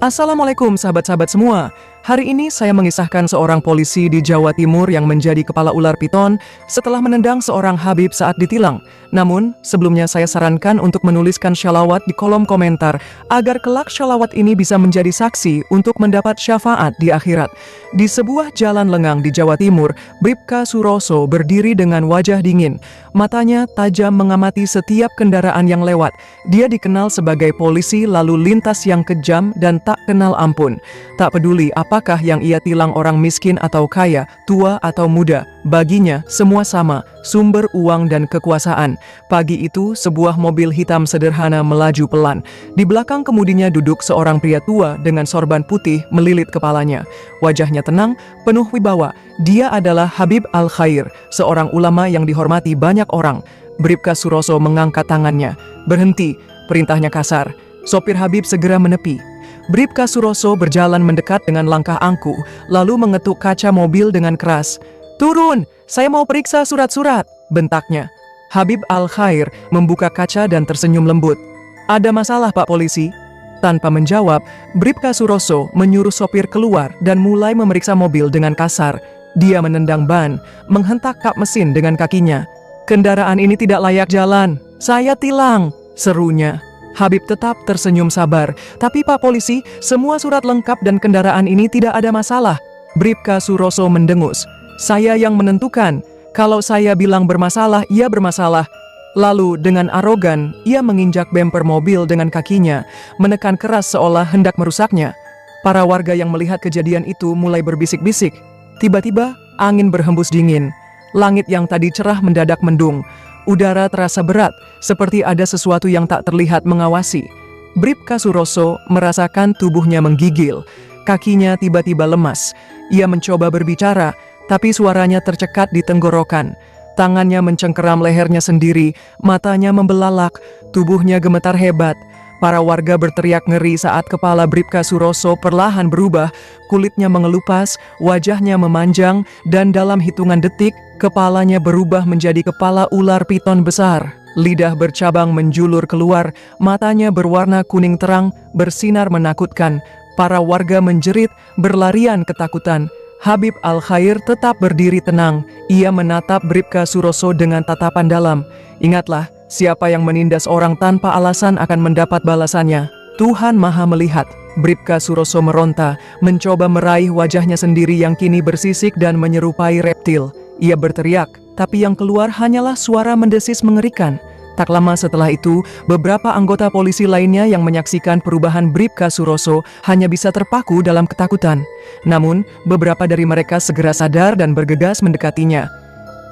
Assalamualaikum sahabat-sahabat semua. Hari ini saya mengisahkan seorang polisi di Jawa Timur yang menjadi kepala ular piton setelah menendang seorang Habib saat ditilang. Namun, sebelumnya saya sarankan untuk menuliskan shalawat di kolom komentar agar kelak shalawat ini bisa menjadi saksi untuk mendapat syafaat di akhirat. Di sebuah jalan lengang di Jawa Timur, Bribka Suroso berdiri dengan wajah dingin. Matanya tajam mengamati setiap kendaraan yang lewat. Dia dikenal sebagai polisi lalu lintas yang kejam dan tak kenal ampun. Tak peduli apakah yang ia tilang orang miskin atau kaya, tua atau muda, baginya semua sama, sumber uang dan kekuasaan. Pagi itu, sebuah mobil hitam sederhana melaju pelan. Di belakang kemudinya duduk seorang pria tua dengan sorban putih melilit kepalanya. Wajahnya tenang, penuh wibawa. Dia adalah Habib Al-Khair, seorang ulama yang dihormati banyak orang. Bribka Suroso mengangkat tangannya. "Berhenti," perintahnya kasar. Sopir Habib segera menepi. Bribka Suroso berjalan mendekat dengan langkah angkuh, lalu mengetuk kaca mobil dengan keras. "Turun, saya mau periksa surat-surat," bentaknya. Habib Al-Khair membuka kaca dan tersenyum lembut. "Ada masalah, Pak Polisi?" Tanpa menjawab, Bribka Suroso menyuruh sopir keluar dan mulai memeriksa mobil dengan kasar. Dia menendang ban, menghentak kap mesin dengan kakinya. "Kendaraan ini tidak layak jalan, saya tilang," serunya. Habib tetap tersenyum sabar. "Tapi Pak Polisi, semua surat lengkap dan kendaraan ini tidak ada masalah." Bribka Suroso mendengus. "Saya yang menentukan. Kalau saya bilang bermasalah, ia bermasalah." Lalu dengan arogan, ia menginjak bemper mobil dengan kakinya, menekan keras seolah hendak merusaknya. Para warga yang melihat kejadian itu mulai berbisik-bisik. Tiba-tiba, angin berhembus dingin. Langit yang tadi cerah mendadak mendung. Udara terasa berat, seperti ada sesuatu yang tak terlihat mengawasi. Bribka Suroso merasakan tubuhnya menggigil. Kakinya tiba-tiba lemas. Ia mencoba berbicara, tapi suaranya tercekat di tenggorokan. Tangannya mencengkeram lehernya sendiri, matanya membelalak, tubuhnya gemetar hebat. Para warga berteriak ngeri saat kepala Bribka Suroso perlahan berubah, kulitnya mengelupas, wajahnya memanjang, dan dalam hitungan detik, kepalanya berubah menjadi kepala ular piton besar. Lidah bercabang menjulur keluar, matanya berwarna kuning terang, bersinar menakutkan. Para warga menjerit, berlarian ketakutan. Habib Al-Khair tetap berdiri tenang. Ia menatap Bribka Suroso dengan tatapan dalam. "Ingatlah, siapa yang menindas orang tanpa alasan akan mendapat balasannya. Tuhan Maha Melihat." Bribka Suroso meronta, mencoba meraih wajahnya sendiri yang kini bersisik dan menyerupai reptil. Ia berteriak, tapi yang keluar hanyalah suara mendesis mengerikan. Tak lama setelah itu, beberapa anggota polisi lainnya yang menyaksikan perubahan Bribka Suroso hanya bisa terpaku dalam ketakutan. Namun, beberapa dari mereka segera sadar dan bergegas mendekatinya.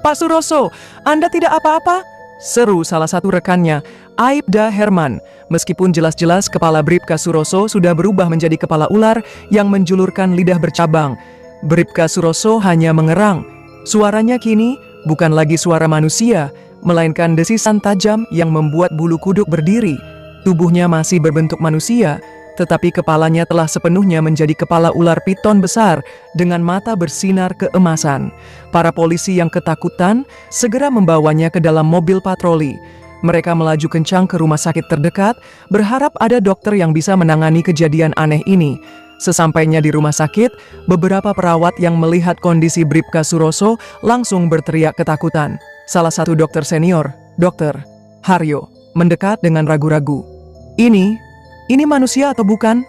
"Pak Suroso, Anda tidak apa-apa?" seru salah satu rekannya, Aibda Herman. Meskipun jelas-jelas kepala Bribka Suroso sudah berubah menjadi kepala ular yang menjulurkan lidah bercabang, Bribka Suroso hanya mengerang. Suaranya kini bukan lagi suara manusia, melainkan desisan tajam yang membuat bulu kuduk berdiri. Tubuhnya masih berbentuk manusia, tetapi kepalanya telah sepenuhnya menjadi kepala ular piton besar dengan mata bersinar keemasan. Para polisi yang ketakutan segera membawanya ke dalam mobil patroli. Mereka melaju kencang ke rumah sakit terdekat, berharap ada dokter yang bisa menangani kejadian aneh ini. Sesampainya di rumah sakit, beberapa perawat yang melihat kondisi Bribka Suroso langsung berteriak ketakutan. Salah satu dokter senior, Dr. Haryo, mendekat dengan ragu-ragu. Ini manusia atau bukan?"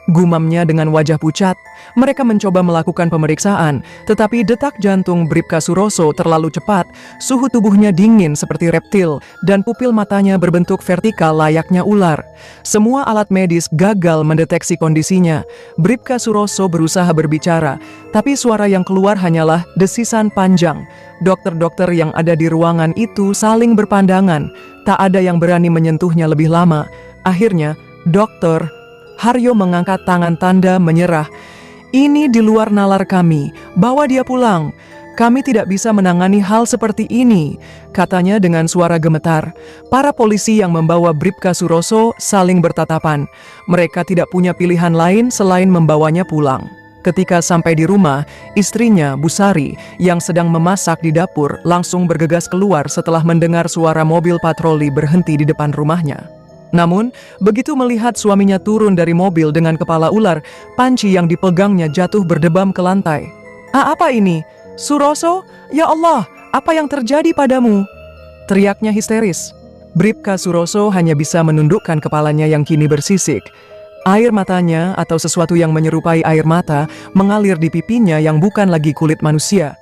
gumamnya dengan wajah pucat. Mereka mencoba melakukan pemeriksaan, tetapi detak jantung Bribka Suroso terlalu cepat, suhu tubuhnya dingin seperti reptil, dan pupil matanya berbentuk vertikal layaknya ular. Semua alat medis gagal mendeteksi kondisinya. Bribka Suroso berusaha berbicara, tapi suara yang keluar hanyalah desisan panjang. Dokter-dokter yang ada di ruangan itu saling berpandangan. Tak ada yang berani menyentuhnya lebih lama. Akhirnya, Dr. Haryo mengangkat tangan tanda menyerah. "Ini di luar nalar kami, bawa dia pulang. Kami tidak bisa menangani hal seperti ini," katanya dengan suara gemetar. Para polisi yang membawa Bribka Suroso saling bertatapan. Mereka tidak punya pilihan lain selain membawanya pulang. Ketika sampai di rumah, istrinya, Busari, yang sedang memasak di dapur, langsung bergegas keluar setelah mendengar suara mobil patroli berhenti di depan rumahnya. Namun, begitu melihat suaminya turun dari mobil dengan kepala ular, panci yang dipegangnya jatuh berdebam ke lantai. Apa ini? Suroso? Ya Allah, apa yang terjadi padamu?" teriaknya histeris. Bribka Suroso hanya bisa menundukkan kepalanya yang kini bersisik. Air matanya atau sesuatu yang menyerupai air mata mengalir di pipinya yang bukan lagi kulit manusia.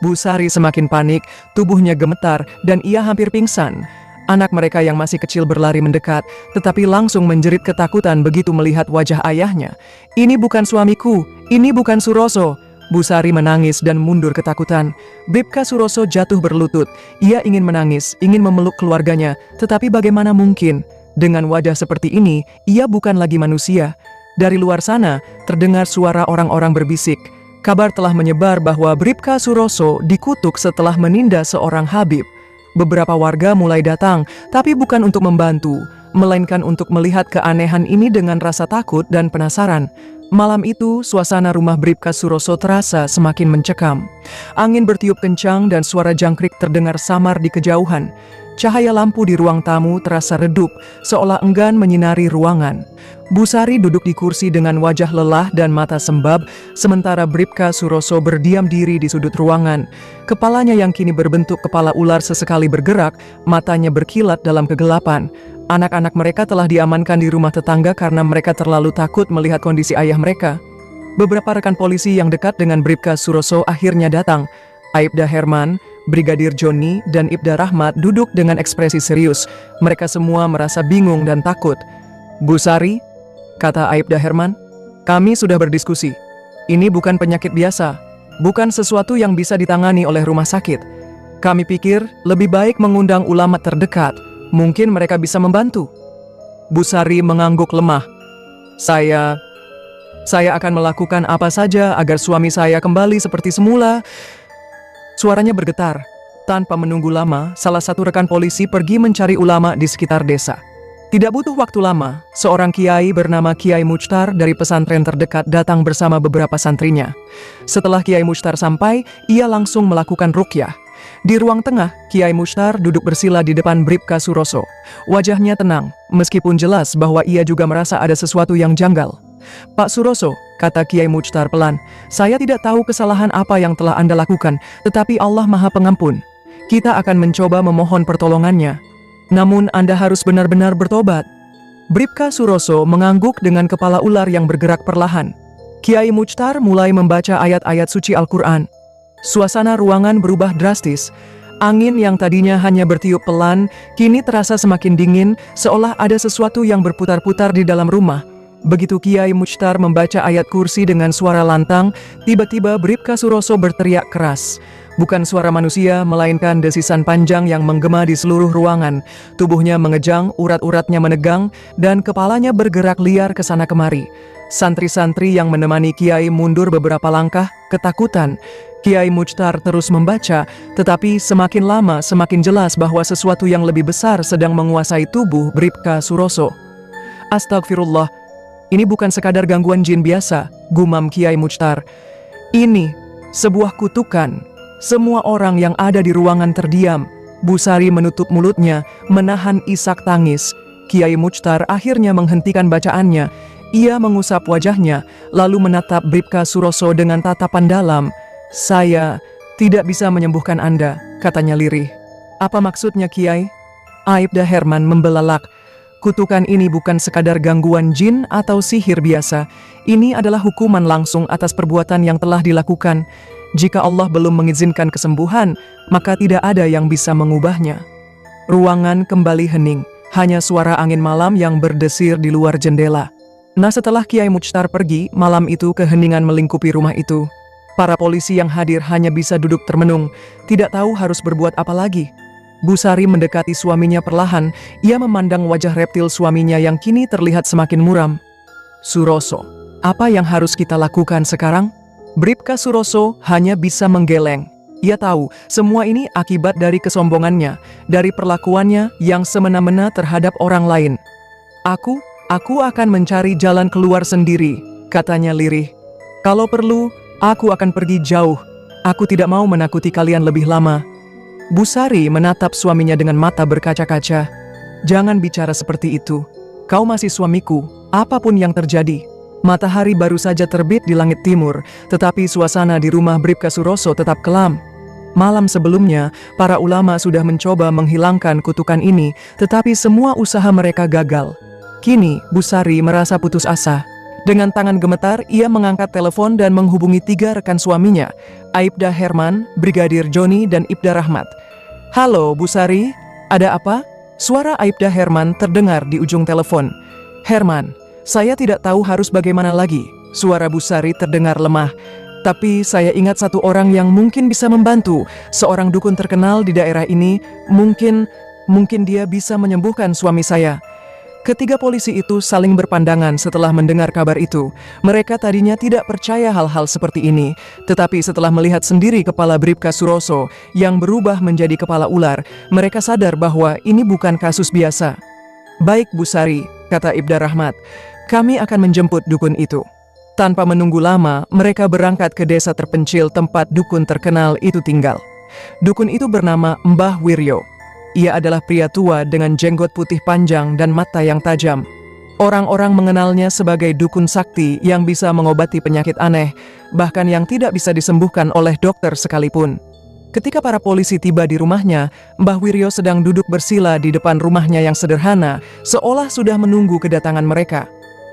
Bu Sari semakin panik, tubuhnya gemetar, dan ia hampir pingsan. Anak mereka yang masih kecil berlari mendekat, tetapi langsung menjerit ketakutan begitu melihat wajah ayahnya. "Ini bukan suamiku, ini bukan Suroso." Bu Sari menangis dan mundur ketakutan. Bribka Suroso jatuh berlutut. Ia ingin menangis, ingin memeluk keluarganya, tetapi bagaimana mungkin? Dengan wajah seperti ini, ia bukan lagi manusia. Dari luar sana, terdengar suara orang-orang berbisik. Kabar telah menyebar bahwa Bribka Suroso dikutuk setelah menindas seorang Habib. Beberapa warga mulai datang, tapi bukan untuk membantu, melainkan untuk melihat keanehan ini dengan rasa takut dan penasaran. Malam itu, suasana rumah Bribka Suroso terasa semakin mencekam. Angin bertiup kencang dan suara jangkrik terdengar samar di kejauhan. Cahaya lampu di ruang tamu terasa redup, seolah enggan menyinari ruangan. Bu Sari duduk di kursi dengan wajah lelah dan mata sembab, sementara Bribka Suroso berdiam diri di sudut ruangan. Kepalanya yang kini berbentuk kepala ular sesekali bergerak, matanya berkilat dalam kegelapan. Anak-anak mereka telah diamankan di rumah tetangga karena mereka terlalu takut melihat kondisi ayah mereka. Beberapa rekan polisi yang dekat dengan Bribka Suroso akhirnya datang. Aibda Herman, Brigadir Joni, dan Ibda Rahmat duduk dengan ekspresi serius. Mereka semua merasa bingung dan takut. "Bu Sari," kata Aibda Herman, "kami sudah berdiskusi. Ini bukan penyakit biasa, bukan sesuatu yang bisa ditangani oleh rumah sakit. Kami pikir lebih baik mengundang ulama terdekat, mungkin mereka bisa membantu." Bu Sari mengangguk lemah. Saya akan melakukan apa saja agar suami saya kembali seperti semula." Suaranya bergetar. Tanpa menunggu lama, salah satu rekan polisi pergi mencari ulama di sekitar desa. Tidak butuh waktu lama, seorang kiai bernama Kiai Muchtar dari pesantren terdekat datang bersama beberapa santrinya. Setelah Kiai Muchtar sampai, ia langsung melakukan ruqyah. Di ruang tengah, Kiai Muchtar duduk bersila di depan Bribka Suroso. Wajahnya tenang, meskipun jelas bahwa ia juga merasa ada sesuatu yang janggal. "Pak Suroso," kata Kiai Muchtar pelan, "saya tidak tahu kesalahan apa yang telah Anda lakukan, tetapi Allah Maha Pengampun. Kita akan mencoba memohon pertolongannya. Namun Anda harus benar-benar bertobat." Bribka Suroso mengangguk dengan kepala ular yang bergerak perlahan. Kiai Muchtar mulai membaca ayat-ayat suci Al-Quran. Suasana ruangan berubah drastis. Angin yang tadinya hanya bertiup pelan, kini terasa semakin dingin, seolah ada sesuatu yang berputar-putar di dalam rumah. Begitu Kiai Muchtar membaca ayat kursi dengan suara lantang, tiba-tiba Bribka Suroso berteriak keras. Bukan suara manusia, melainkan desisan panjang yang menggema di seluruh ruangan. Tubuhnya mengejang, urat-uratnya menegang, dan kepalanya bergerak liar ke sana kemari. Santri-santri yang menemani Kiai mundur beberapa langkah, ketakutan. Kiai Muchtar terus membaca, tetapi semakin lama semakin jelas bahwa sesuatu yang lebih besar sedang menguasai tubuh Bribka Suroso. "Astagfirullah, ini bukan sekadar gangguan jin biasa," gumam Kiai Muchtar. "Ini sebuah kutukan." Semua orang yang ada di ruangan terdiam. Bu Sari menutup mulutnya, menahan isak tangis. Kiai Muchtar akhirnya menghentikan bacaannya. Ia mengusap wajahnya, lalu menatap Bribka Suroso dengan tatapan dalam. "Saya tidak bisa menyembuhkan Anda," katanya lirih. "Apa maksudnya, Kiai?" Aibda Herman membelalak. "Kutukan ini bukan sekadar gangguan jin atau sihir biasa. Ini adalah hukuman langsung atas perbuatan yang telah dilakukan. Jika Allah belum mengizinkan kesembuhan, maka tidak ada yang bisa mengubahnya." Ruangan kembali hening, hanya suara angin malam yang berdesir di luar jendela. Setelah Kiai Muchtar pergi, malam itu keheningan melingkupi rumah itu. Para polisi yang hadir hanya bisa duduk termenung, tidak tahu harus berbuat apa lagi. Bu Sari mendekati suaminya perlahan, ia memandang wajah reptil suaminya yang kini terlihat semakin muram. "Suroso, apa yang harus kita lakukan sekarang?" Bribka Suroso hanya bisa menggeleng. Ia tahu semua ini akibat dari kesombongannya, dari perlakuannya yang semena-mena terhadap orang lain. Aku akan mencari jalan keluar sendiri," katanya lirih. "Kalau perlu, aku akan pergi jauh. Aku tidak mau menakuti kalian lebih lama." Bu Sari menatap suaminya dengan mata berkaca-kaca. Jangan bicara seperti itu. Kau masih suamiku, apapun yang terjadi. Matahari baru saja terbit di langit timur, tetapi suasana di rumah Bribka Suroso tetap kelam. Malam sebelumnya, para ulama sudah mencoba menghilangkan kutukan ini, tetapi semua usaha mereka gagal. Kini, Busari merasa putus asa. Dengan tangan gemetar, ia mengangkat telepon dan menghubungi 3 rekan suaminya, Aibda Herman, Brigadir Joni, dan Ibda Rahmat. "Halo, Busari, ada apa?" Suara Aibda Herman terdengar di ujung telepon. "Herman, saya tidak tahu harus bagaimana lagi." Suara Busari terdengar lemah. "Tapi saya ingat satu orang yang mungkin bisa membantu, seorang dukun terkenal di daerah ini, mungkin dia bisa menyembuhkan suami saya." Ketiga polisi itu saling berpandangan setelah mendengar kabar itu. Mereka tadinya tidak percaya hal-hal seperti ini, tetapi setelah melihat sendiri kepala Bribka Suroso yang berubah menjadi kepala ular, mereka sadar bahwa ini bukan kasus biasa. "Baik, Busari," kata Ibda Rahmat, "kami akan menjemput dukun itu." Tanpa menunggu lama, mereka berangkat ke desa terpencil tempat dukun terkenal itu tinggal. Dukun itu bernama Mbah Wiryo. Ia adalah pria tua dengan jenggot putih panjang dan mata yang tajam. Orang-orang mengenalnya sebagai dukun sakti yang bisa mengobati penyakit aneh, bahkan yang tidak bisa disembuhkan oleh dokter sekalipun. Ketika para polisi tiba di rumahnya, Mbah Wiryo sedang duduk bersila di depan rumahnya yang sederhana, seolah sudah menunggu kedatangan mereka.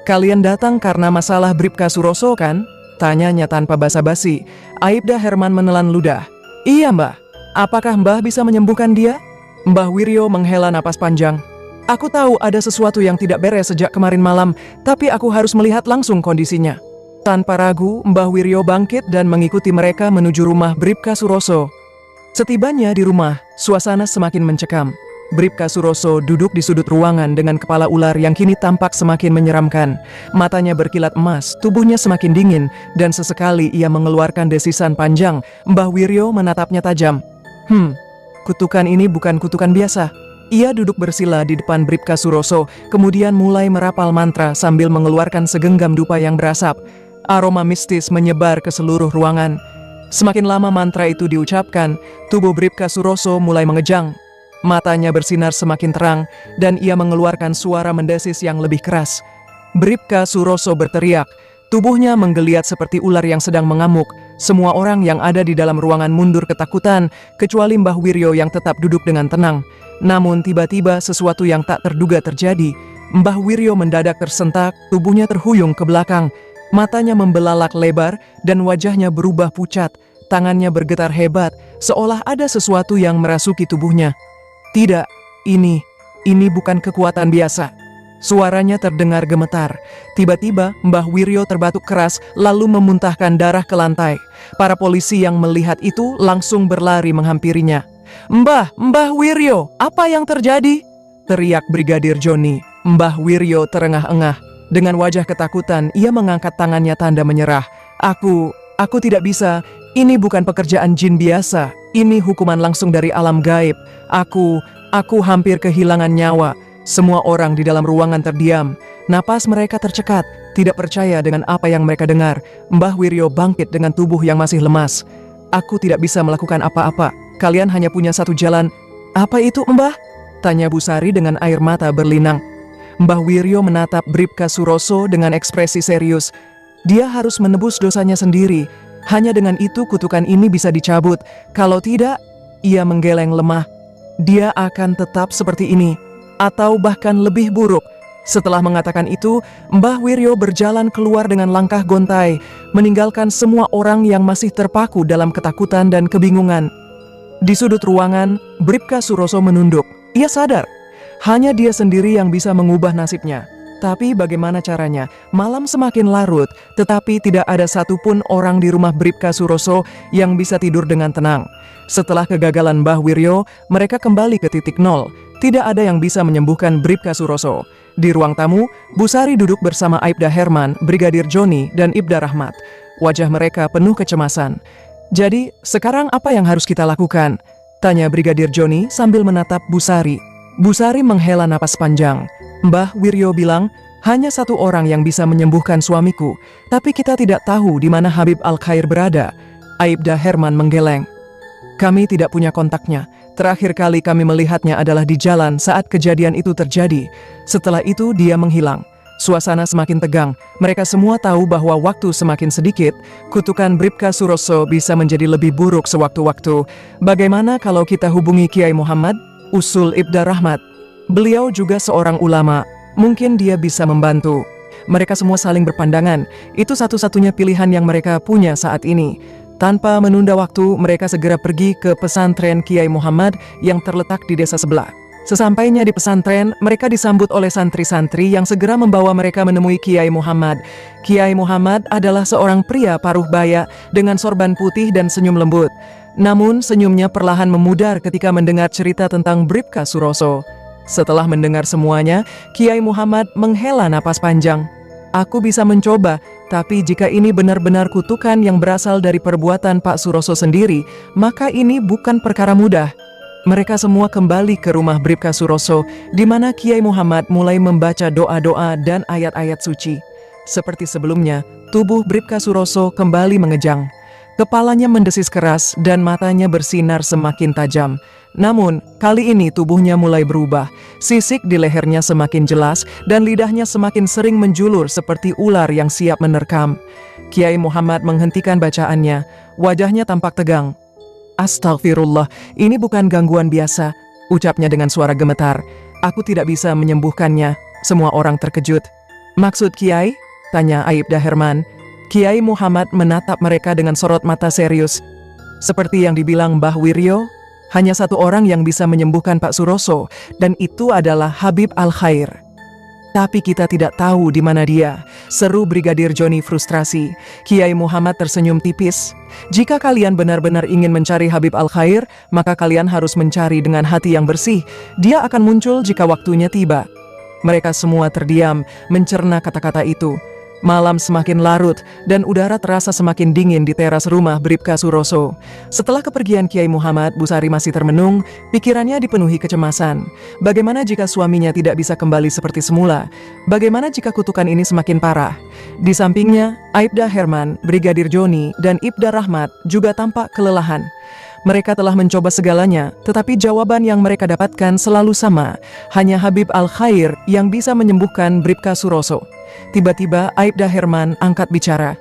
"Kalian datang karena masalah Bribka Suroso, kan?" tanyanya tanpa basa-basi. Aibda Herman menelan ludah. "Iya, Mbah. Apakah Mbah bisa menyembuhkan dia?" Mbah Wiryo menghela napas panjang. "Aku tahu ada sesuatu yang tidak beres sejak kemarin malam, tapi aku harus melihat langsung kondisinya." Tanpa ragu, Mbah Wiryo bangkit dan mengikuti mereka menuju rumah Bribka Suroso. Setibanya di rumah, suasana semakin mencekam. Bribka Suroso duduk di sudut ruangan dengan kepala ular yang kini tampak semakin menyeramkan. Matanya berkilat emas, tubuhnya semakin dingin, dan sesekali ia mengeluarkan desisan panjang. Mbah Wiryo menatapnya tajam. Kutukan ini bukan kutukan biasa." Ia duduk bersila di depan Bribka Suroso, kemudian mulai merapal mantra sambil mengeluarkan segenggam dupa yang berasap. Aroma mistis menyebar ke seluruh ruangan. Semakin lama mantra itu diucapkan, tubuh Bribka Suroso mulai mengejang. Matanya bersinar semakin terang, dan ia mengeluarkan suara mendesis yang lebih keras. Bribka Suroso berteriak. Tubuhnya menggeliat seperti ular yang sedang mengamuk. Semua orang yang ada di dalam ruangan mundur ketakutan, kecuali Mbah Wiryo yang tetap duduk dengan tenang. Namun tiba-tiba sesuatu yang tak terduga terjadi. Mbah Wiryo mendadak tersentak, tubuhnya terhuyung ke belakang. Matanya membelalak lebar, dan wajahnya berubah pucat. Tangannya bergetar hebat, seolah ada sesuatu yang merasuki tubuhnya. "Tidak, ini bukan kekuatan biasa." Suaranya terdengar gemetar. Tiba-tiba Mbah Wiryo terbatuk keras lalu memuntahkan darah ke lantai. Para polisi yang melihat itu langsung berlari menghampirinya. Mbah Wiryo, apa yang terjadi?" teriak Brigadir Joni. Mbah Wiryo terengah-engah. Dengan wajah ketakutan, ia mengangkat tangannya tanda menyerah. Aku tidak bisa. Ini bukan pekerjaan jin biasa. Ini hukuman langsung dari alam gaib. Aku hampir kehilangan nyawa." Semua orang di dalam ruangan terdiam. Napas mereka tercekat, tidak percaya dengan apa yang mereka dengar. Mbah Wiryo bangkit dengan tubuh yang masih lemas. "Aku tidak bisa melakukan apa-apa. Kalian hanya punya satu jalan." "Apa itu, Mbah?" tanya Busari dengan air mata berlinang. Mbah Wiryo menatap Bribka Suroso dengan ekspresi serius. Dia harus menebus dosanya sendiri. Hanya dengan itu kutukan ini bisa dicabut. Kalau tidak, ia menggeleng lemah. Dia akan tetap seperti ini, atau bahkan lebih buruk. Setelah mengatakan itu, Mbah Wiryo berjalan keluar dengan langkah gontai, meninggalkan semua orang yang masih terpaku dalam ketakutan dan kebingungan. Di sudut ruangan, Bribka Suroso menunduk. Ia sadar, hanya dia sendiri yang bisa mengubah nasibnya. Tapi bagaimana caranya? Malam semakin larut, tetapi tidak ada satupun orang di rumah Bribka Suroso yang bisa tidur dengan tenang. Setelah kegagalan Mbah Wiryo, mereka kembali ke titik nol. Tidak ada yang bisa menyembuhkan Bribka Suroso. Di ruang tamu, Busari duduk bersama Aibda Herman, Brigadir Joni, dan Ibda Rahmat. Wajah mereka penuh kecemasan. "Jadi, sekarang apa yang harus kita lakukan?" tanya Brigadir Joni sambil menatap Busari. Busari menghela napas panjang. Mbah Wiryo bilang, "Hanya satu orang yang bisa menyembuhkan suamiku, tapi kita tidak tahu di mana Habib Al-Khair berada." Aibda Herman menggeleng. "Kami tidak punya kontaknya, Terakhir kali kami melihatnya adalah di jalan saat kejadian itu terjadi. Setelah itu dia menghilang. Suasana semakin tegang. Mereka semua tahu bahwa waktu semakin sedikit, kutukan Bribka Suroso bisa menjadi lebih buruk sewaktu-waktu. Bagaimana kalau kita hubungi Kiai Muhammad? Usul Ibda Rahmat. Beliau juga seorang ulama. Mungkin dia bisa membantu. Mereka semua saling berpandangan. Itu satu-satunya pilihan yang mereka punya saat ini. Tanpa menunda waktu, mereka segera pergi ke pesantren Kiai Muhammad yang terletak di desa sebelah. Sesampainya di pesantren, mereka disambut oleh santri-santri yang segera membawa mereka menemui Kiai Muhammad. Kiai Muhammad adalah seorang pria paruh baya dengan sorban putih dan senyum lembut. Namun senyumnya perlahan memudar ketika mendengar cerita tentang Bribka Suroso. Setelah mendengar semuanya, Kiai Muhammad menghela napas panjang. Aku bisa mencoba, tapi jika ini benar-benar kutukan yang berasal dari perbuatan Pak Suroso sendiri, maka ini bukan perkara mudah. Mereka semua kembali ke rumah Bribka Suroso, di mana Kiai Muhammad mulai membaca doa-doa dan ayat-ayat suci. Seperti sebelumnya, tubuh Bribka Suroso kembali mengejang. Kepalanya mendesis keras dan matanya bersinar semakin tajam. Namun, kali ini tubuhnya mulai berubah. Sisik di lehernya semakin jelas dan lidahnya semakin sering menjulur seperti ular yang siap menerkam. Kiai Muhammad menghentikan bacaannya. Wajahnya tampak tegang. Astagfirullah, ini bukan gangguan biasa, ucapnya dengan suara gemetar. Aku tidak bisa menyembuhkannya. Semua orang terkejut. Maksud Kiai? Tanya Aibda Herman. Kiai Muhammad menatap mereka dengan sorot mata serius. Seperti yang dibilang Mbah Wiryo, hanya satu orang yang bisa menyembuhkan Pak Suroso, dan itu adalah Habib Al-Khair. Tapi kita tidak tahu di mana dia, seru Brigadir Joni frustrasi. Kiai Muhammad tersenyum tipis. Jika kalian benar-benar ingin mencari Habib Al-Khair, maka kalian harus mencari dengan hati yang bersih. Dia akan muncul jika waktunya tiba. Mereka semua terdiam, mencerna kata-kata itu. Malam semakin larut dan udara terasa semakin dingin di teras rumah Bribka Suroso. Setelah kepergian Kiai Muhammad, Bu Sari masih termenung, pikirannya dipenuhi kecemasan. Bagaimana jika suaminya tidak bisa kembali seperti semula? Bagaimana jika kutukan ini semakin parah? Di sampingnya, Aibda Herman, Brigadir Joni, dan Ibda Rahmat juga tampak kelelahan. Mereka telah mencoba segalanya, tetapi jawaban yang mereka dapatkan selalu sama. Hanya Habib Al-Khair yang bisa menyembuhkan Bribka Suroso. Tiba-tiba Aibda Herman angkat bicara.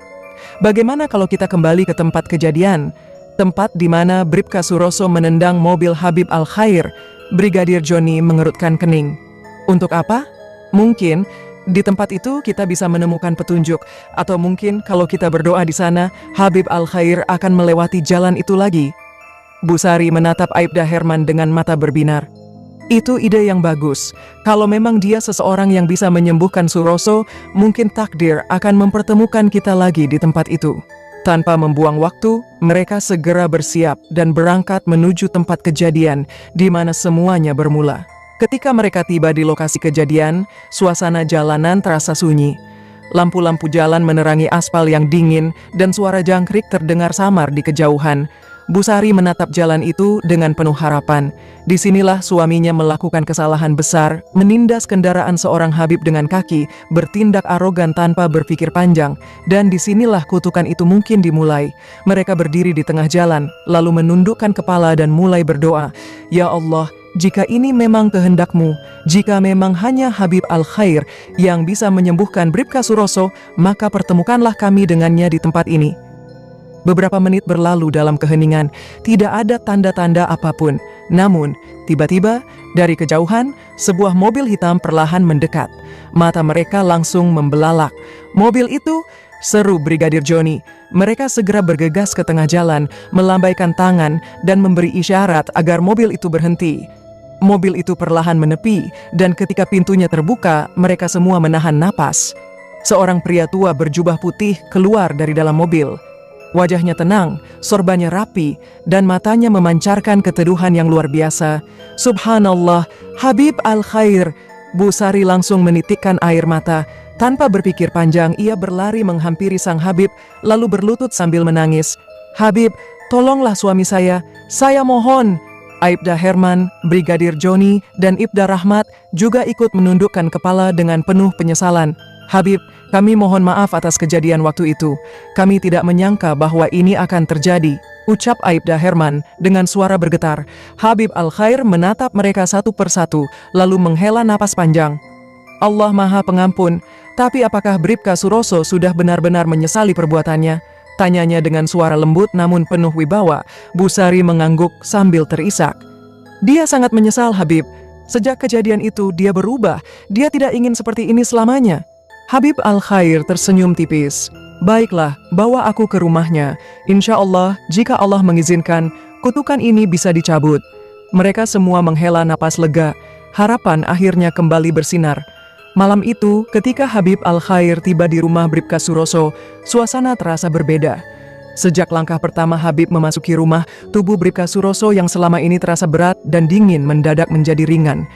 Bagaimana kalau kita kembali ke tempat kejadian? Tempat di mana Bribka Suroso menendang mobil Habib Al-Khair. Brigadir Joni mengerutkan kening. Untuk apa? Mungkin di tempat itu kita bisa menemukan petunjuk. Atau mungkin kalau kita berdoa di sana, Habib Al-Khair akan melewati jalan itu lagi. Bu Sari menatap Aibda Herman dengan mata berbinar. Itu ide yang bagus. Kalau memang dia seseorang yang bisa menyembuhkan Suroso, mungkin takdir akan mempertemukan kita lagi di tempat itu. Tanpa membuang waktu, mereka segera bersiap dan berangkat menuju tempat kejadian di mana semuanya bermula. Ketika mereka tiba di lokasi kejadian, suasana jalanan terasa sunyi. Lampu-lampu jalan menerangi aspal yang dingin dan suara jangkrik terdengar samar di kejauhan. Bu Sari menatap jalan itu dengan penuh harapan. Disinilah suaminya melakukan kesalahan besar, menindas kendaraan seorang Habib dengan kaki, bertindak arogan tanpa berpikir panjang, dan disinilah kutukan itu mungkin dimulai. Mereka berdiri di tengah jalan, lalu menundukkan kepala dan mulai berdoa. Ya Allah, jika ini memang kehendak-Mu, jika memang hanya Habib Al-Khair yang bisa menyembuhkan Bribka Suroso, maka pertemukanlah kami dengannya di tempat ini. Beberapa menit berlalu dalam keheningan, tidak ada tanda-tanda apapun. Namun, tiba-tiba, dari kejauhan, sebuah mobil hitam perlahan mendekat. Mata mereka langsung membelalak. Mobil itu, seru Brigadir Joni. Mereka segera bergegas ke tengah jalan, melambaikan tangan, dan memberi isyarat agar mobil itu berhenti. Mobil itu perlahan menepi, dan ketika pintunya terbuka, mereka semua menahan napas. Seorang pria tua berjubah putih keluar dari dalam mobil. Wajahnya tenang, sorbannya rapi, dan matanya memancarkan keteduhan yang luar biasa. Subhanallah, Habib Al-Khair. Bu Sari langsung menitikkan air mata. Tanpa berpikir panjang, ia berlari menghampiri sang Habib, lalu berlutut sambil menangis. Habib, tolonglah suami saya mohon. Aibda Herman, Brigadir Joni, dan Ibda Rahmat juga ikut menundukkan kepala dengan penuh penyesalan. Habib, kami mohon maaf atas kejadian waktu itu. Kami tidak menyangka bahwa ini akan terjadi. ucap Aibda Herman dengan suara bergetar. Habib Al-Khair menatap mereka satu persatu, lalu menghela napas panjang. Allah Maha Pengampun, tapi apakah Bribka Suroso sudah benar-benar menyesali perbuatannya? Tanyanya dengan suara lembut namun penuh wibawa. Busari mengangguk sambil terisak. Dia sangat menyesal, Habib. Sejak kejadian itu dia berubah. Dia tidak ingin seperti ini selamanya. Habib Al-Khair tersenyum tipis. Baiklah, bawa aku ke rumahnya. Insya Allah, jika Allah mengizinkan, kutukan ini bisa dicabut. Mereka semua menghela napas lega. Harapan akhirnya kembali bersinar. Malam itu, ketika Habib Al-Khair tiba di rumah Bribka Suroso, suasana terasa berbeda. Sejak langkah pertama Habib memasuki rumah, tubuh Bribka Suroso yang selama ini terasa berat dan dingin mendadak menjadi ringan.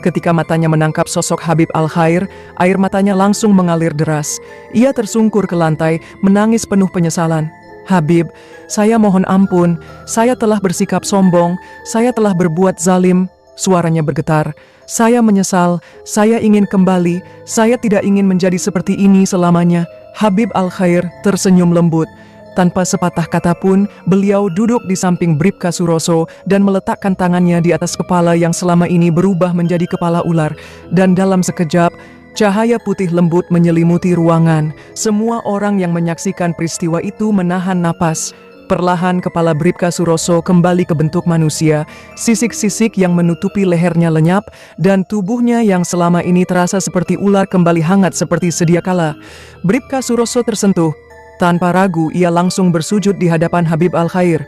Ketika matanya menangkap sosok Habib Al-Khair, air matanya langsung mengalir deras. Ia tersungkur ke lantai, menangis penuh penyesalan. Habib, saya mohon ampun, saya telah bersikap sombong, saya telah berbuat zalim. Suaranya bergetar. Saya menyesal, saya ingin kembali, saya tidak ingin menjadi seperti ini selamanya. Habib Al-Khair tersenyum lembut. Tanpa sepatah kata pun, beliau duduk di samping Bribka Suroso dan meletakkan tangannya di atas kepala yang selama ini berubah menjadi kepala ular. Dan dalam sekejap, cahaya putih lembut menyelimuti ruangan. Semua orang yang menyaksikan peristiwa itu menahan napas. Perlahan kepala Bribka Suroso kembali ke bentuk manusia, sisik-sisik yang menutupi lehernya lenyap, dan tubuhnya yang selama ini terasa seperti ular kembali hangat seperti sedia kala. Bribka Suroso tersentuh. Tanpa ragu, ia langsung bersujud di hadapan Habib Al-Khair.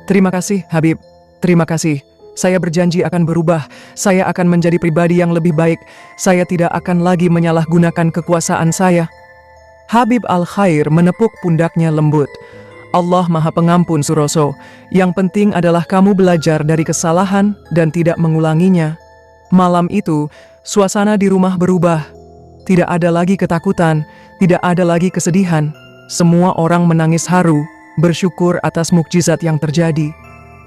Terima kasih, Habib. Terima kasih. Saya berjanji akan berubah. Saya akan menjadi pribadi yang lebih baik. Saya tidak akan lagi menyalahgunakan kekuasaan saya. Habib Al-Khair menepuk pundaknya lembut. Allah Maha Pengampun, Suroso. Yang penting adalah kamu belajar dari kesalahan dan tidak mengulanginya. Malam itu, suasana di rumah berubah. Tidak ada lagi ketakutan, tidak ada lagi kesedihan. Semua orang menangis haru, bersyukur atas mukjizat yang terjadi.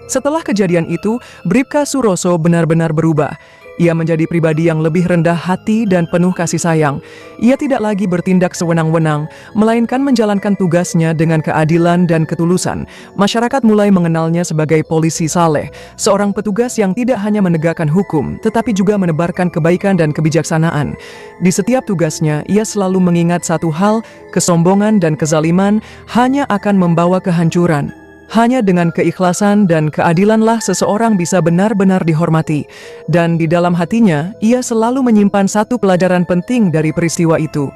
Setelah kejadian itu, Bribka Suroso benar-benar berubah. Ia menjadi pribadi yang lebih rendah hati dan penuh kasih sayang. Ia tidak lagi bertindak sewenang-wenang, melainkan menjalankan tugasnya dengan keadilan dan ketulusan. Masyarakat mulai mengenalnya sebagai polisi saleh, seorang petugas yang tidak hanya menegakkan hukum, tetapi juga menebarkan kebaikan dan kebijaksanaan. Di setiap tugasnya, ia selalu mengingat satu hal, kesombongan dan kezaliman hanya akan membawa kehancuran. Hanya dengan keikhlasan dan keadilanlah seseorang bisa benar-benar dihormati. Dan di dalam hatinya, ia selalu menyimpan satu pelajaran penting dari peristiwa itu.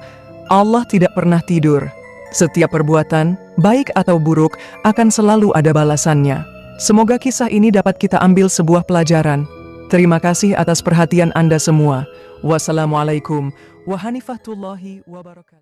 Allah tidak pernah tidur. Setiap perbuatan, baik atau buruk, akan selalu ada balasannya. Semoga kisah ini dapat kita ambil sebuah pelajaran. Terima kasih atas perhatian Anda semua. Wassalamualaikum warahmatullahi wabarakatuh.